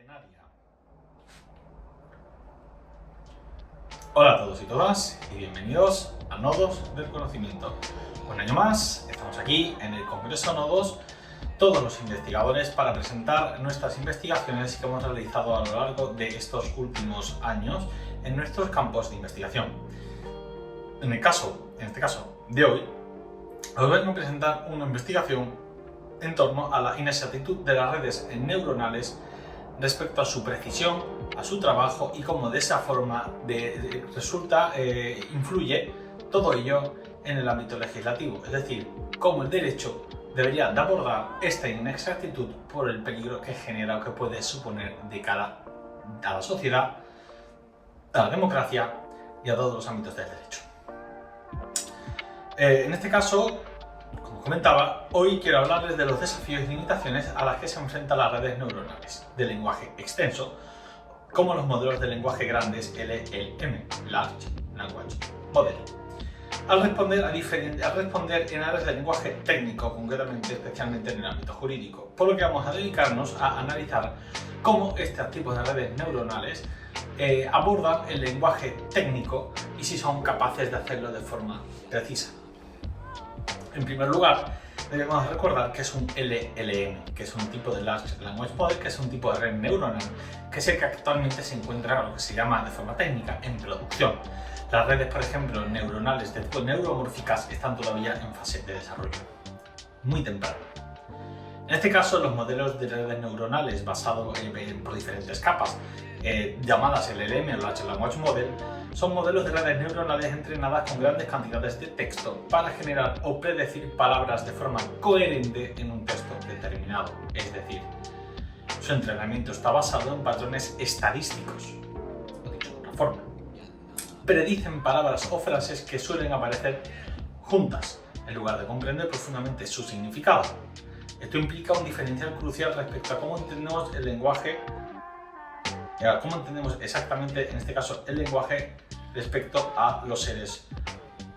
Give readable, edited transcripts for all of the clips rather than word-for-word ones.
milenaria. Hola a todos y todas y bienvenidos a Nodos del Conocimiento. Un año más, estamos aquí en el Congreso Nodos, todos los investigadores, para presentar nuestras investigaciones que hemos realizado a lo largo de estos últimos años en nuestros campos de investigación. En este caso de hoy, os vengo a presentar una investigación en torno a la inexactitud de las redes neuronales respecto a su precisión, a su trabajo y cómo de esa forma influye todo ello en el ámbito legislativo, es decir, cómo el derecho debería de abordar esta inexactitud por el peligro que genera o que puede suponer de cara a la sociedad, a la democracia y a todos los ámbitos del derecho. En este caso, como comentaba, hoy quiero hablarles de los desafíos y limitaciones a las que se enfrentan las redes neuronales de lenguaje extenso, como los modelos de lenguaje grandes LLM, Large Language Model, al responder en áreas de lenguaje técnico, concretamente, especialmente en el ámbito jurídico, por lo que vamos a dedicarnos a analizar cómo estos tipos de redes neuronales abordan el lenguaje técnico y si son capaces de hacerlo de forma precisa. En primer lugar, debemos recordar que es un LLM, que es un tipo de Large Language Model, que es un tipo de red neuronal, que es el que actualmente se encuentra, lo que se llama de forma técnica, en producción. Las redes, por ejemplo, neuronales de tipo neuromórficas están todavía en fase de desarrollo, muy temprano. En este caso, los modelos de redes neuronales basados por diferentes capas, llamadas LLM o Large Language Model, son modelos de redes neuronales entrenadas con grandes cantidades de texto para generar o predecir palabras de forma coherente en un texto determinado. Es decir, su entrenamiento está basado en patrones estadísticos, o dicho de otra forma. Predicen palabras o frases que suelen aparecer juntas, en lugar de comprender profundamente su significado. Esto implica un diferencial crucial respecto a cómo entendemos el lenguaje, cómo entendemos exactamente, en este caso, el lenguaje respecto a los seres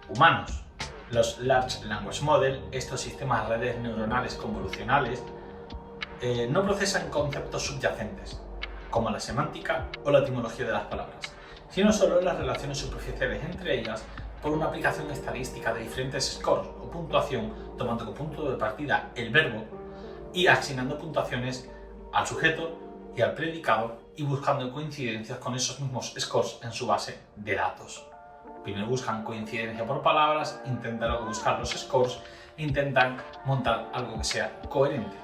humanos. Los Large Language Model, estos sistemas de redes neuronales convolucionales, no procesan conceptos subyacentes, como la semántica o la etimología de las palabras, sino solo las relaciones superficiales entre ellas por una aplicación estadística de diferentes scores o puntuación, tomando como punto de partida el verbo y asignando puntuaciones al sujeto y al predicado y buscando coincidencias con esos mismos scores en su base de datos. Primero buscan coincidencia por palabras, intentan buscar los scores e intentan montar algo que sea coherente.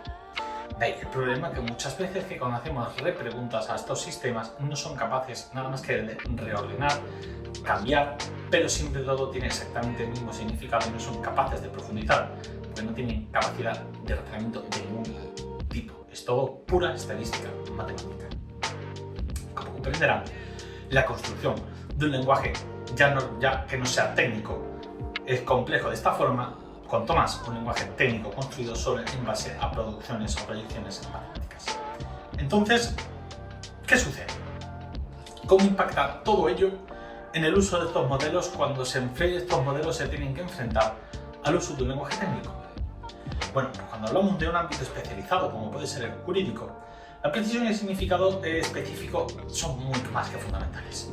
De ahí el problema que muchas veces que cuando hacemos repreguntas a estos sistemas no son capaces nada más que de reordenar, cambiar, pero siempre todo tiene exactamente el mismo significado y no son capaces de profundizar, porque no tienen capacidad de razonamiento de ningún tipo. Es todo pura estadística matemática. Como comprenderán, la construcción de un lenguaje ya que no sea técnico es complejo de esta forma, cuanto más un lenguaje técnico construido solo en base a producciones o proyecciones matemáticas. Entonces, ¿qué sucede? ¿Cómo impacta todo ello en el uso de estos modelos cuando estos modelos se tienen que enfrentar al uso de un lenguaje técnico? Bueno, pues cuando hablamos de un ámbito especializado, como puede ser el jurídico, la precisión y el significado específico son mucho más que fundamentales.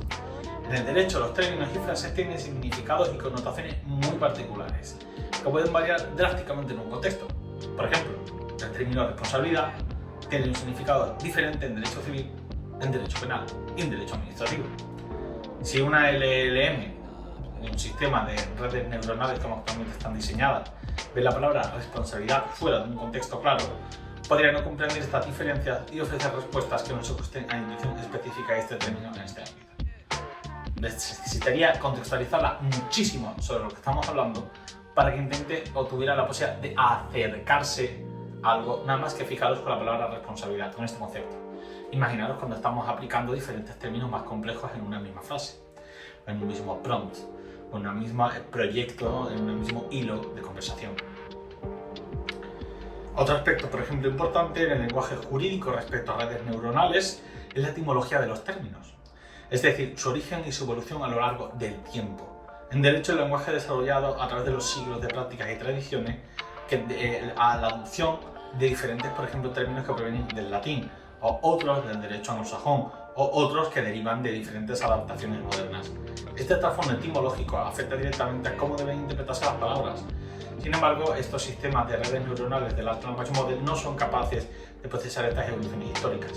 En el derecho, los términos y frases tienen significados y connotaciones muy particulares, que pueden variar drásticamente en un contexto. Por ejemplo, el término responsabilidad tiene un significado diferente en derecho civil, en derecho penal y en derecho administrativo. Si una LLM, un sistema de redes neuronales como actualmente están diseñadas, ve la palabra responsabilidad fuera de un contexto claro, podría no comprender estas diferencias y ofrecer respuestas que no se ajusten a la intención específica de este término en este ámbito. Necesitaría contextualizarla muchísimo sobre lo que estamos hablando para que intente o tuviera la posibilidad de acercarse a algo, nada más que fijaros con la palabra responsabilidad, con este concepto. Imaginaros cuando estamos aplicando diferentes términos más complejos en una misma frase, en un mismo prompt, en un mismo proyecto, en un mismo hilo de conversación. Otro aspecto, por ejemplo, importante en el lenguaje jurídico respecto a redes neuronales es la etimología de los términos, es decir, su origen y su evolución a lo largo del tiempo. En derecho, el lenguaje desarrollado a través de los siglos de prácticas y tradiciones a la adopción de diferentes, por ejemplo, términos que provienen del latín, o otros del derecho anglosajón, o otros que derivan de diferentes adaptaciones modernas. Este trasfondo etimológico afecta directamente a cómo deben interpretarse las palabras. Sin embargo, estos sistemas de redes neuronales del Large Language Model no son capaces de procesar estas evoluciones históricas.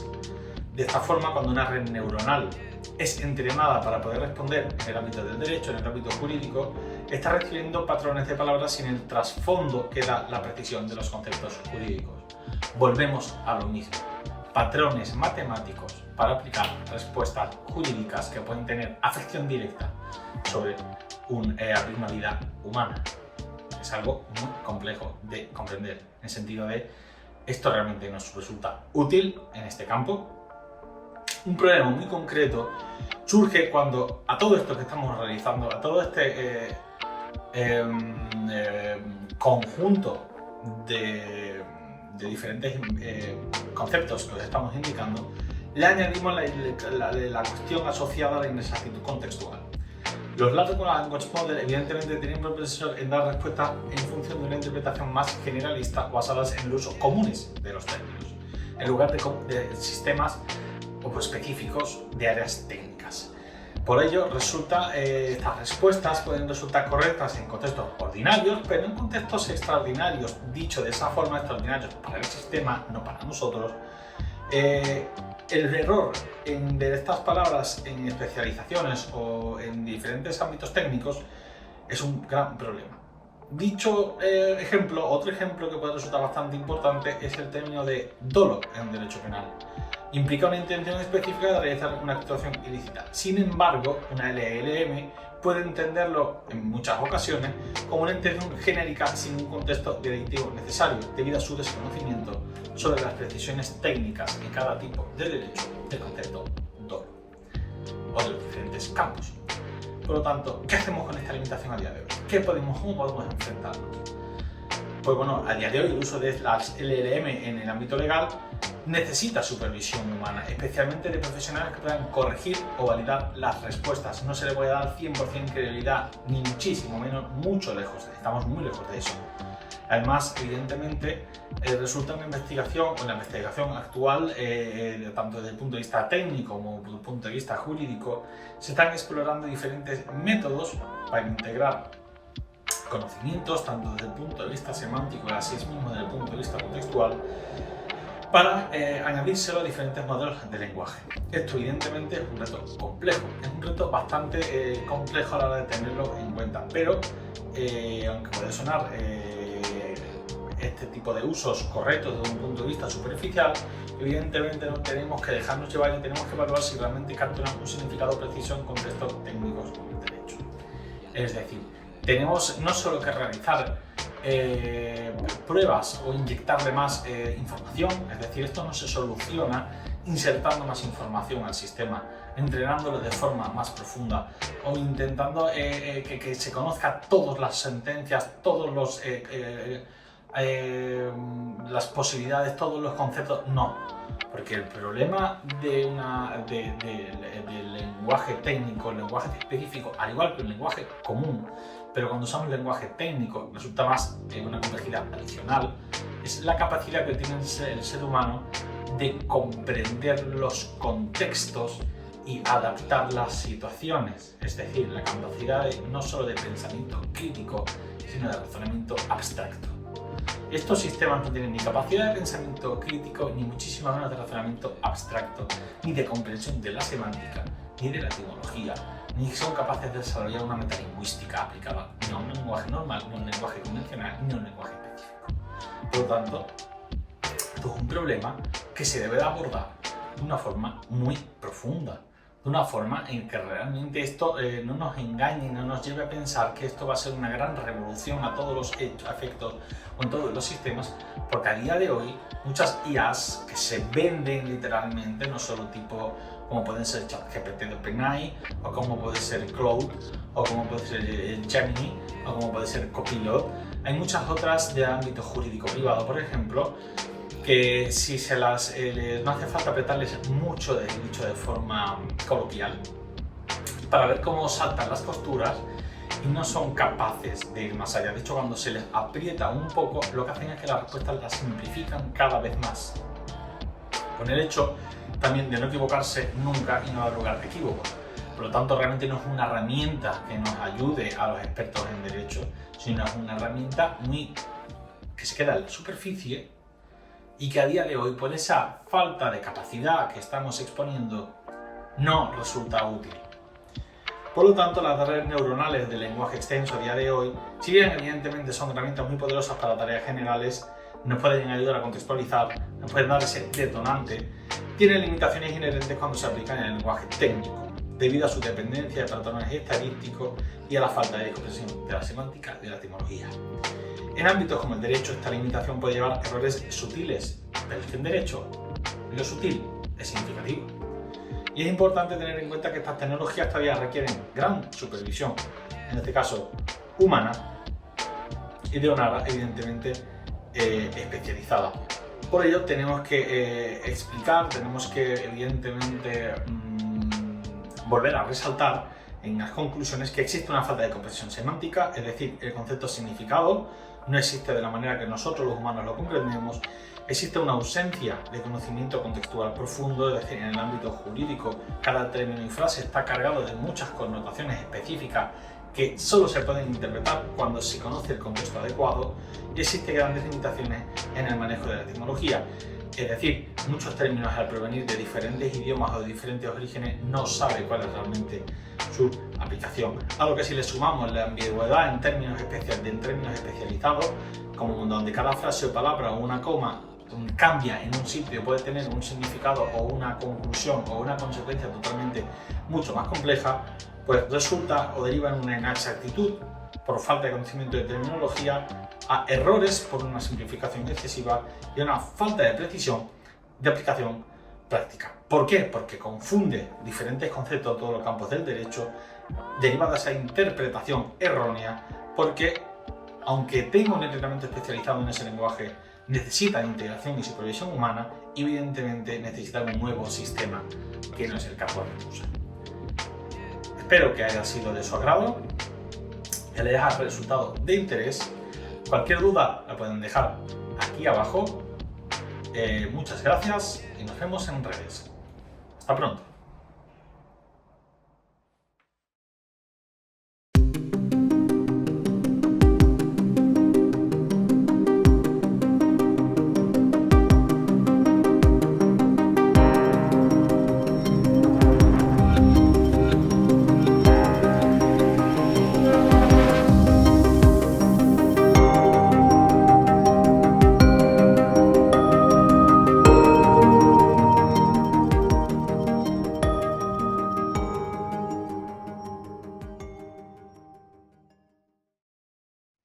De esta forma, cuando una red neuronal es entrenada para poder responder en el ámbito del derecho, en el ámbito jurídico, está recibiendo patrones de palabras sin el trasfondo que da la precisión de los conceptos jurídicos. Volvemos a lo mismo. Patrones matemáticos para aplicar respuestas jurídicas que pueden tener afección directa sobre una vida humana. Es algo muy complejo de comprender, en el sentido de esto realmente nos resulta útil en este campo. Un problema muy concreto surge cuando a todo esto que estamos realizando, a todo este conjunto de diferentes conceptos que os estamos indicando, le añadimos la cuestión asociada a la inexactitud contextual. Los Large Language Model evidentemente tienen propensión en dar respuestas en función de una interpretación más generalista basadas en el uso comunes de los términos, en lugar de sistemas específicos de áreas técnicas. Por ello, estas respuestas pueden resultar correctas en contextos ordinarios, pero en contextos extraordinarios, dicho de esa forma, extraordinarios para el sistema, no para nosotros. El error de estas palabras en especializaciones o en diferentes ámbitos técnicos es un gran problema. Dicho ejemplo, otro ejemplo que puede resultar bastante importante es el término de dolo en derecho penal. Implica una intención específica de realizar una actuación ilícita. Sin embargo, una LLM puede entenderlo en muchas ocasiones como una intención genérica sin un contexto delictivo necesario, debido a su desconocimiento sobre las precisiones técnicas en cada tipo de derecho del concepto dolo o de los diferentes campos. Por lo tanto, ¿qué hacemos con esta limitación a día de hoy? ¿Cómo podemos enfrentarnos? Pues bueno, a día de hoy el uso de las LLM en el ámbito legal necesita supervisión humana, especialmente de profesionales que puedan corregir o validar las respuestas. No se le puede dar 100% credibilidad, ni muchísimo menos, mucho lejos, estamos muy lejos de eso. Además, evidentemente, resulta una investigación, o la investigación actual, tanto desde el punto de vista técnico como desde el punto de vista jurídico, se están explorando diferentes métodos para integrar conocimientos, tanto desde el punto de vista semántico y así mismo desde el punto de vista contextual, para añadírselo a diferentes modelos de lenguaje. Esto evidentemente es un reto complejo, es un reto bastante complejo a la hora de tenerlo en cuenta, pero aunque puede sonar este tipo de usos correctos desde un punto de vista superficial, evidentemente no tenemos que dejarnos llevar y tenemos que evaluar si realmente capturan un significado preciso en contextos técnicos del derecho. Es decir, tenemos no solo que realizar pruebas o inyectarle más información, es decir, esto no se soluciona insertando más información al sistema, entrenándolo de forma más profunda o intentando que se conozca todas las sentencias, todos los las posibilidades, todos los conceptos, no. Porque el problema del lenguaje técnico, el lenguaje específico, al igual que el lenguaje común, pero cuando usamos lenguaje técnico resulta más una complejidad adicional, es la capacidad que tiene el ser humano de comprender los contextos y adaptar las situaciones, es decir, la capacidad no solo de pensamiento crítico, sino de razonamiento abstracto. Estos sistemas no tienen ni capacidad de pensamiento crítico, ni muchísimo menos de razonamiento abstracto, ni de comprensión de la semántica, ni de la etimología, ni son capaces de desarrollar una metalingüística aplicada ni a un lenguaje normal, ni a un lenguaje convencional, ni a un lenguaje específico. Por lo tanto, esto es un problema que se debe de abordar de una forma muy profunda, de una forma en que realmente esto no nos engañe, no nos lleve a pensar que esto va a ser una gran revolución a todos los efectos o en todos los sistemas, porque a día de hoy muchas IAs que se venden literalmente, no solo tipo como pueden ser ChatGPT de OpenAI, o como puede ser Claude, o como puede ser Gemini, o como puede ser Copilot. Hay muchas otras de ámbito jurídico privado, por ejemplo, que si no hace falta apretarles mucho, dicho de forma coloquial, para ver cómo saltan las costuras y no son capaces de ir más allá. De hecho, cuando se les aprieta un poco, lo que hacen es que las respuestas las simplifican cada vez más. con el hecho también de no equivocarse nunca y no dar lugar a equívocos. Por lo tanto, realmente no es una herramienta que nos ayude a los expertos en derecho, sino es una herramienta que se queda en la superficie y que a día de hoy, por esa falta de capacidad que estamos exponiendo, no resulta útil. Por lo tanto, las redes neuronales de lenguaje extenso a día de hoy, si bien evidentemente son herramientas muy poderosas para tareas generales, nos pueden ayudar a contextualizar, nos pueden dar ese detonante, tienen limitaciones inherentes cuando se aplican en el lenguaje técnico, debido a su dependencia de patrones estadísticos y a la falta de comprensión de la semántica y de la etimología. En ámbitos como el derecho, esta limitación puede llevar a errores sutiles, pero es que en derecho lo sutil es significativo. Y es importante tener en cuenta que estas tecnologías todavía requieren gran supervisión, en este caso humana, y de una evidentemente especializada. Por ello tenemos que explicar, tenemos que evidentemente volver a resaltar en las conclusiones que existe una falta de comprensión semántica, es decir, el concepto significado no existe de la manera que nosotros los humanos lo comprendemos. Existe una ausencia de conocimiento contextual profundo, es decir, en el ámbito jurídico cada término y frase está cargado de muchas connotaciones específicas que solo se pueden interpretar cuando se conoce el contexto adecuado, y existen grandes limitaciones en el manejo de la etimología. Es decir, muchos términos al provenir de diferentes idiomas o de diferentes orígenes no sabe cuál es realmente su aplicación. A lo que si le sumamos la ambigüedad en términos especializados, como donde cada frase o palabra o una coma cambia en un sitio, puede tener un significado o una conclusión o una consecuencia totalmente mucho más compleja, pues resulta o deriva en una inexactitud por falta de conocimiento de terminología, a errores por una simplificación excesiva y a una falta de precisión de aplicación práctica. ¿Por qué? Porque confunde diferentes conceptos de todos los campos del derecho, derivada de esa interpretación errónea, porque aunque tenga un entrenamiento especializado en ese lenguaje, necesita integración y supervisión humana y evidentemente necesita un nuevo sistema que no es el caso de usar. Espero que haya sido de su agrado, que les haya resultado de interés. Cualquier duda la pueden dejar aquí abajo. Muchas gracias y nos vemos en redes. Hasta pronto.